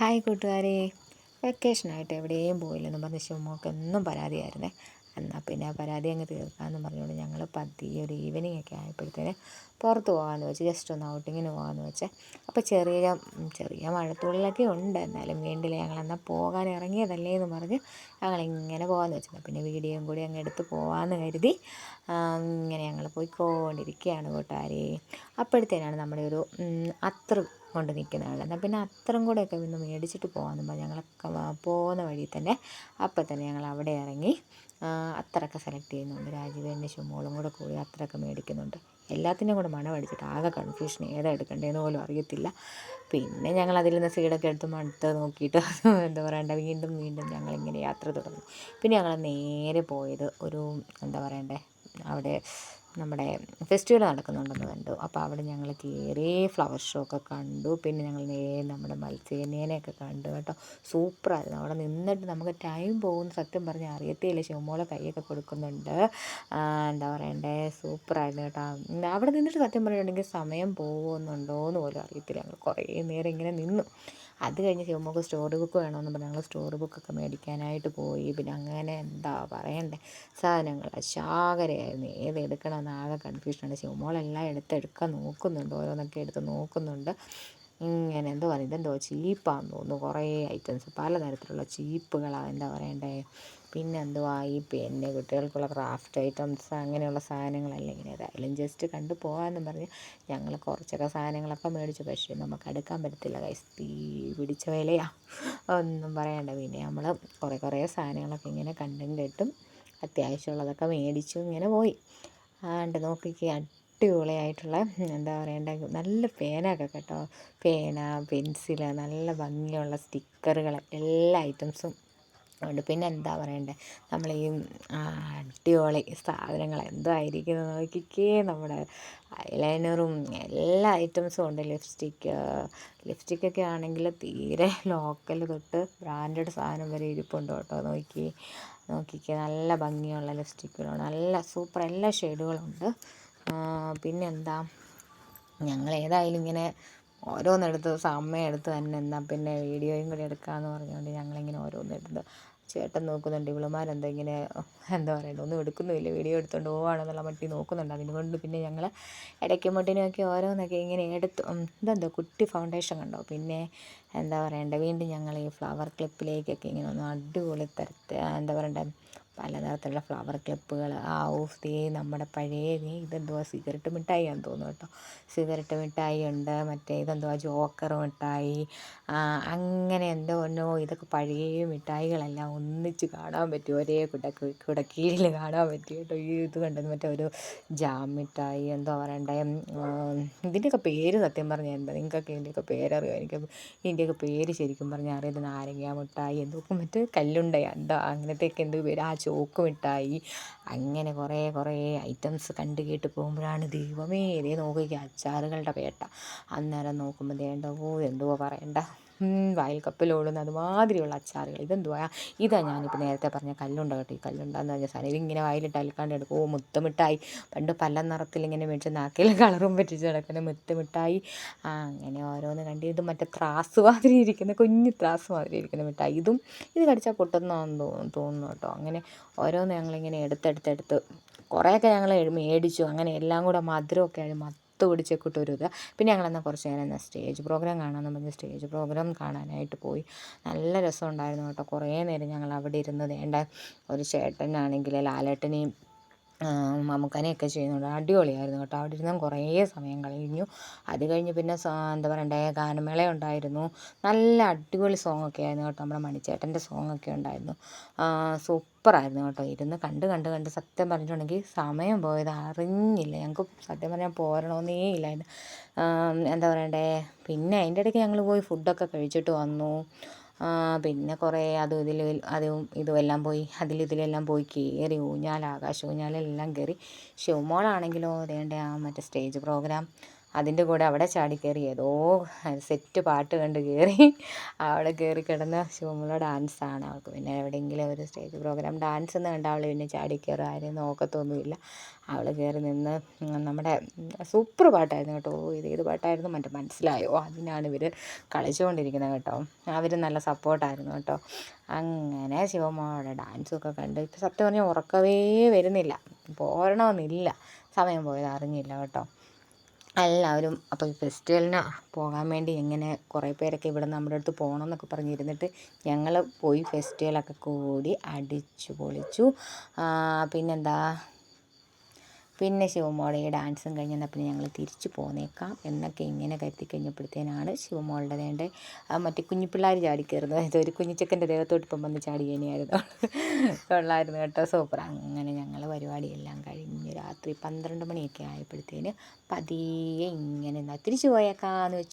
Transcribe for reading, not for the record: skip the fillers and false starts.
Hi കൂട്ടുകാരെ, വെക്കേഷനായിട്ട് എവിടെയും പോയില്ലെന്ന് പറഞ്ഞ് ശിവമോൾക്ക് എന്നും പരാതിയായിരുന്നേ. എന്നാൽ പിന്നെ ആ പരാതി അങ്ങ് തീർക്കാമെന്ന് പറഞ്ഞുകൊണ്ട് ഞങ്ങൾ പതിയെ ഒരു ഈവനിങ് ഒക്കെ ആയപ്പോഴത്തേന് പുറത്ത് പോകാമെന്ന് വെച്ച്, ജസ്റ്റ് ഒന്ന് ഔട്ടിങ്ങിന് പോകാമെന്ന് വെച്ചേ. അപ്പോൾ ചെറിയ മഴത്തുള്ളിലൊക്കെ ഉണ്ട്, എന്നാലും വേണ്ടില്ല, ഞങ്ങളെന്നാൽ പോകാൻ ഇറങ്ങിയതല്ലേ എന്ന് പറഞ്ഞ് ഞങ്ങളിങ്ങനെ പോകാമെന്ന് വെച്ചത്. പിന്നെ വീഡിയോയും കൂടി അങ്ങ് എടുത്ത് പോകാമെന്ന് കരുതി ഇങ്ങനെ ഞങ്ങൾ പോയിക്കൊണ്ടിരിക്കുകയാണ് കൂട്ടുകാരെ. അപ്പോഴത്തേനാണ് നമ്മുടെ ഒരു അത്ര കൊണ്ട് നിൽക്കുന്ന ആൾ. എന്നാൽ പിന്നെ അത്രയും കൂടെയൊക്കെ ഒന്ന് മേടിച്ചിട്ട് പോകാമെന്ന് പറഞ്ഞ് ഞങ്ങളൊക്കെ പോകുന്ന വഴി തന്നെ അപ്പം തന്നെ ഞങ്ങൾ അവിടെ ഇറങ്ങി അത്രയൊക്കെ സെലക്ട് ചെയ്യുന്നുണ്ട്. രാജീവേൻ്റെ ശുമോളും കൂടി അത്രയൊക്കെ മേടിക്കുന്നുണ്ട്. എല്ലാത്തിനും കൂടെ മണം അടിച്ചിട്ട് ആകെ കൺഫ്യൂഷൻ, ഏതാ എടുക്കേണ്ടതെന്ന് പോലും അറിയത്തില്ല. പിന്നെ ഞങ്ങൾ അതിൽ നിന്ന് സീഡൊക്കെ എടുത്ത് മടുത്ത് നോക്കിയിട്ട് എന്താ പറയണ്ടേ, വീണ്ടും ഞങ്ങളിങ്ങനെ യാത്ര തുടർന്നു. പിന്നെ ഞങ്ങൾ നേരെ പോയത് ഒരു എന്താ പറയണ്ടേ, അവിടെ നമ്മുടെ ഫെസ്റ്റിവൽ നടക്കുന്നുണ്ടെന്ന് കണ്ടു. അപ്പോൾ അവിടെ ഞങ്ങൾ കയറി ഫ്ലവർ ഷോ ഒക്കെ കണ്ടു. പിന്നെ ഞങ്ങൾ നേരെ നമ്മുടെ മത്സ്യകന്യനെയൊക്കെ കണ്ടു കേട്ടോ. സൂപ്പറായിരുന്നു. അവിടെ നിന്നിട്ട് നമുക്ക് ടൈം പോകുന്ന സത്യം പറഞ്ഞാൽ അറിയത്തേയില്ല. ശിവമോളെ കൈയൊക്കെ കൊടുക്കുന്നുണ്ട്. എന്താ പറയണ്ടേ, സൂപ്പറായിരുന്നു കേട്ടോ. അവിടെ നിന്നിട്ട് സത്യം പറഞ്ഞിട്ടുണ്ടെങ്കിൽ സമയം പോകുന്നുണ്ടോ എന്ന് പോലും അറിയത്തില്ല. ഞങ്ങൾ കുറേ നേരം ഇങ്ങനെ നിന്നു. അത് കഴിഞ്ഞ് ശിവമോൾക്ക് സ്റ്റോറി ബുക്ക് വേണമെന്ന് പറഞ്ഞ് ഞങ്ങൾ സ്റ്റോറി ബുക്കൊക്കെ മേടിക്കാനായിട്ട് പോയി. പിന്നെ അങ്ങനെ എന്താ പറയണ്ടേ, സാധനങ്ങൾ ശാകരയായിരുന്നു. ഏതെടുക്കണമെന്ന് ആകെ കൺഫ്യൂഷനാണ്. ശിവമോളെല്ലാം എടുക്കാൻ നോക്കുന്നുണ്ട്, ഓരോന്നൊക്കെ എടുത്ത് നോക്കുന്നുണ്ട്. ഇങ്ങനെ എന്തോ പറയുന്നത്, ഇതെന്തോ ചീപ്പാന്ന് തോന്നുന്നു. കുറേ ഐറ്റംസ്, പലതരത്തിലുള്ള ചീപ്പുകളാണ്. എന്താ പറയണ്ടേ, പിന്നെ എന്തുവാ ഈ പിന്നെ കുട്ടികൾക്കുള്ള ക്രാഫ്റ്റ് ഐറ്റംസ് അങ്ങനെയുള്ള സാധനങ്ങളല്ലേ. ഇങ്ങനെ ഏതായാലും ജസ്റ്റ് കണ്ടു പോകാമെന്ന് പറഞ്ഞ് ഞങ്ങൾ കുറച്ചൊക്കെ സാധനങ്ങളൊക്കെ മേടിച്ചു. പക്ഷേ നമുക്ക് അടുക്കാൻ പറ്റത്തില്ല ഗൈസ്, തീ പിടിച്ച വിലയാണ്, ഒന്നും പറയണ്ട. പിന്നെ നമ്മൾ കുറേ സാധനങ്ങളൊക്കെ ഇങ്ങനെ കണ്ടും കേട്ടും അത്യാവശ്യമുള്ളതൊക്കെ മേടിച്ചു ഇങ്ങനെ പോയി. നോക്കിക്കുക, അടിപൊളിയായിട്ടുള്ള എന്താ പറയണ്ടേ, നല്ല പേനയൊക്കെ കേട്ടോ. പേന, പെൻസില്, നല്ല ഭംഗിയുള്ള സ്റ്റിക്കറുകൾ, എല്ലാ ഐറ്റംസും ഉണ്ട്. പിന്നെ എന്താ പറയണ്ടേ, നമ്മൾ ഈ അടിപൊളി സാധനങ്ങൾ എന്തായിരിക്കുന്നത് നോക്കിക്കേ, നമ്മുടെ ഐലൈനറും എല്ലാ ഐറ്റംസും ഉണ്ട്. ലിപ്സ്റ്റിക്കൊക്കെ ആണെങ്കിൽ തീരെ ലോക്കൽ തൊട്ട് ബ്രാൻഡഡ് സാധനം വരെ ഇരിപ്പുണ്ട് കേട്ടോ. നോക്കിക്കേ, നല്ല ഭംഗിയുള്ള ലിപ്സ്റ്റിക്കുകളുണ്ട്, നല്ല സൂപ്പർ എല്ലാ ഷെയ്ഡുകളുണ്ട്. പിന്നെന്താ, ഞങ്ങൾ ഏതായാലും ഇങ്ങനെ ഓരോന്നെടുത്ത് സമയമെടുത്ത് തന്നെ എന്നാൽ പിന്നെ വീഡിയോയും കൂടി എടുക്കാമെന്ന് പറഞ്ഞുകൊണ്ട് ഞങ്ങളിങ്ങനെ ഓരോന്നെടുത്ത് ചേട്ടൻ നോക്കുന്നുണ്ട്. ഇവളുമാരെന്താ ഇങ്ങനെ എന്താ പറയണ്ടേ, ഒന്നും എടുക്കുന്നുമില്ല, വീഡിയോ എടുത്തുകൊണ്ട് പോവുകയാണെന്നുള്ള മട്ടി നോക്കുന്നുണ്ട്. അതിനുകൊണ്ട് പിന്നെ ഞങ്ങൾ ഇടയ്ക്ക് മുട്ടിനൊക്കെ ഓരോന്നൊക്കെ ഇങ്ങനെ എടുത്തു. ഇതെന്തോ കുട്ടി ഫൗണ്ടേഷൻ കണ്ടോ. പിന്നെ എന്താ പറയണ്ടേ, വീണ്ടും ഞങ്ങൾ ഈ ഫ്ലവർ ക്ലിപ്പിലേക്കൊക്കെ ഇങ്ങനെ ഒന്ന് അടിപൊളി എന്താ പറയണ്ടേ, പലതരത്തിലുള്ള ഫ്ലവർ ക്ലിപ്പുകൾ. നമ്മുടെ പഴയ ഇതെന്തുവാ, സിഗരറ്റ് മിഠായിയാണെന്ന് തോന്നുന്നു കേട്ടോ. സിഗരറ്റ് മിഠായി ഉണ്ട്, മറ്റേ ഇതെന്തുവാ ജോക്കർ മിഠായി, അങ്ങനെ എന്തോ ഇതൊക്കെ പഴയ മിഠായികളെല്ലാം ഒന്നിച്ച് കാണാൻ പറ്റും, ഒരേ കുടക്കീഴിൽ കാണാൻ പറ്റും കേട്ടോ. ഇത് കണ്ടത് മറ്റേ ഒരു ജാം മിഠായി, എന്താ പറയണ്ടേ, ഇതിൻ്റെയൊക്കെ പേര് സത്യം പറഞ്ഞാൽ എന്താ, നിങ്ങൾക്കൊക്കെ ഇതിൻ്റെയൊക്കെ പേരറിയോ? ഇതിൻ്റെയൊക്കെ പേര് ശരിക്കും പറഞ്ഞാൽ അറിയാതെ, നാരങ്ങ മിഠായി, എന്തൊക്കെ മറ്റേ കല്ലുണ്ടയാ എന്താ അങ്ങനത്തെയൊക്കെ എന്ത് പേര്, ചോക്ക് മിഠായി, അങ്ങനെ കുറേ ഐറ്റംസ് കണ്ട് കേട്ട് പോകുമ്പോഴാണ് ദൈവമേ ഇതേ നോക്കിക്കുക അച്ചാറുകളുടെ വേട്ട. അന്നേരം നോക്കുമ്പോൾ എന്തുവാ പറയണ്ട, വായിൽ കപ്പലോടുന്ന അതുമാതിരിയുള്ള അച്ചാറുകൾ. ഇതാ ഞാനിപ്പോൾ നേരത്തെ പറഞ്ഞ കല്ലുണ്ട കേട്ടോ. ഈ കല്ലുണ്ടെന്ന് പറഞ്ഞ സാധനം ഇതിങ്ങനെ വായിലിട്ട് അലക്കാണ്ട് എടുക്കും. മുത്തുമിഠായി, പണ്ട് പല നിറത്തിലിങ്ങനെ മേടിച്ച് നാക്കിൽ കളറും പറ്റിച്ച് നടക്കുന്ന മുത്തുമിഠായി. അങ്ങനെ ഓരോന്ന് കണ്ട്, ഇത് മറ്റേ ത്രാസ് മാതിരി ഇരിക്കുന്ന, കുഞ്ഞു ത്രാസ് മാതിരി ഇരിക്കുന്ന മിഠായി. ഇത് കടിച്ചാൽ പൊട്ടുന്നതാണെന്ന് തോന്നുന്നു കേട്ടോ. അങ്ങനെ ഓരോന്ന് ഞങ്ങളിങ്ങനെ എടുത്ത് കുറേയൊക്കെ ഞങ്ങൾ മേടിച്ചു. അങ്ങനെ എല്ലാം കൂടെ മധുരമൊക്കെ ആയി പിടിച്ചൊക്കെ ഇട്ടൊരു പിന്നെ ഞങ്ങളെന്നാൽ കുറച്ച് നേരം സ്റ്റേജ് പ്രോഗ്രാം കാണാമെന്ന് പറഞ്ഞ് സ്റ്റേജ് പ്രോഗ്രാം കാണാനായിട്ട് പോയി. നല്ല രസമുണ്ടായിരുന്നു കേട്ടോ. കുറേ നേരം ഞങ്ങൾ അവിടെ ഇരുന്ന് ഒരു ചേട്ടനാണെങ്കിൽ ലാലേട്ടനെയും മമ്മൂക്കാനെയൊക്കെ ചെയ്യുന്നുണ്ട്. അടിപൊളിയായിരുന്നു കേട്ടോ. അവിടെ ഇരുന്ന് കുറേ സമയം കഴിഞ്ഞു. അത് കഴിഞ്ഞ് പിന്നെ എന്താ പറയണ്ടേ, ഗാനമേള ഉണ്ടായിരുന്നു. നല്ല അടിപൊളി സോങ്ങൊക്കെ ആയിരുന്നു കേട്ടോ. നമ്മുടെ മണിച്ചേട്ടൻ്റെ സോങ്ങൊക്കെ ഉണ്ടായിരുന്നു. സൂപ്പറായിരുന്നു കേട്ടോ. ഇരുന്ന് കണ്ട് സത്യം പറഞ്ഞിട്ടുണ്ടെങ്കിൽ സമയം പോയത് അറിഞ്ഞില്ല. ഞങ്ങൾക്ക് സത്യം പറഞ്ഞാൽ പോരണോന്നേ ഇല്ലായിരുന്നു. എന്താ പറയണ്ടേ, പിന്നെ അതിൻ്റെ ഇടയ്ക്ക് ഞങ്ങൾ പോയി ഫുഡൊക്കെ കഴിച്ചിട്ട് വന്നു. പിന്നെ കുറേ അതും ഇതുമെല്ലാം പോയി, ഇതിലെല്ലാം പോയി കയറി, ആകാശ ഊഞ്ഞാലെല്ലാം കയറി. ശിവമോളാണെങ്കിലോ മറ്റേ സ്റ്റേജ് പ്രോഗ്രാം അതിൻ്റെ കൂടെ അവിടെ ചാടി കയറി ഏതോ സെറ്റ് പാട്ട് കണ്ട് കയറി അവിടെ കയറി കിടന്ന് ശിവമോളുടെ ഡാൻസാണ്. അവൾക്ക് പിന്നെ എവിടെയെങ്കിലും ഒരു സ്റ്റേജ് പ്രോഗ്രാം ഡാൻസ് എന്ന് കണ്ട അവൾ പിന്നെ ചാടി കയറി ആരെയും നോക്കത്തൊന്നുമില്ല. അവൾ കയറി നിന്ന് നമ്മുടെ സൂപ്പർ പാട്ടായിരുന്നു കേട്ടോ. ഏത് പാട്ടായിരുന്നു മറ്റേ മനസ്സിലായോ, അതിനാണ് ഇവർ കളിച്ചുകൊണ്ടിരിക്കുന്നത് കേട്ടോ. അവർ നല്ല സപ്പോർട്ടായിരുന്നു കേട്ടോ. അങ്ങനെ ശിവമോളുടെ ഡാൻസൊക്കെ കണ്ട് ഇപ്പം സത്യം പറഞ്ഞാൽ ഉറക്കവേ വരുന്നില്ല, പോരണമെന്നില്ല, സമയം പോയത് അറിഞ്ഞില്ല കേട്ടോ. എല്ലാവരും അപ്പോൾ ഈ ഫെസ്റ്റിവലിന് പോകാൻ വേണ്ടി ഇങ്ങനെ കുറേ പേരൊക്കെ ഇവിടെ നമ്മുടെ അടുത്ത് പോകണം എന്നൊക്കെ പറഞ്ഞിരുന്നിട്ട് ഞങ്ങൾ പോയി ഫെസ്റ്റിവലൊക്കെ കൂടി അടിച്ചു പൊളിച്ചു. പിന്നെന്താ, പിന്നെ ശിവമോളുടെ ഈ ഡാൻസും കഴിഞ്ഞാൽ പിന്നെ ഞങ്ങൾ തിരിച്ചു പോന്നേക്കാം എന്നൊക്കെ ഇങ്ങനെ കരുതി കഴിഞ്ഞപ്പോഴത്തേനാണ് ശിവമോളുടെ വേണ്ട മറ്റേ കുഞ്ഞിപ്പിള്ളേർ ചാടി കയറുന്നത്. ഇതൊരു കുഞ്ഞിച്ചക്കൻ്റെ ദേഹത്തോട്ട് ഇപ്പം വന്ന് ചാടി കഴിഞ്ഞായിരുന്നു. കൊള്ളായിരുന്നു കേട്ടോ, സൂപ്പർ. അങ്ങനെ ഞങ്ങൾ പരിപാടിയെല്ലാം കഴിഞ്ഞ് രാത്രി 12 മണിയൊക്കെ ആയപ്പോഴത്തേന് പതിയെ ഇങ്ങനെ തിരിച്ചു പോയേക്കാന്ന് വെച്ചു.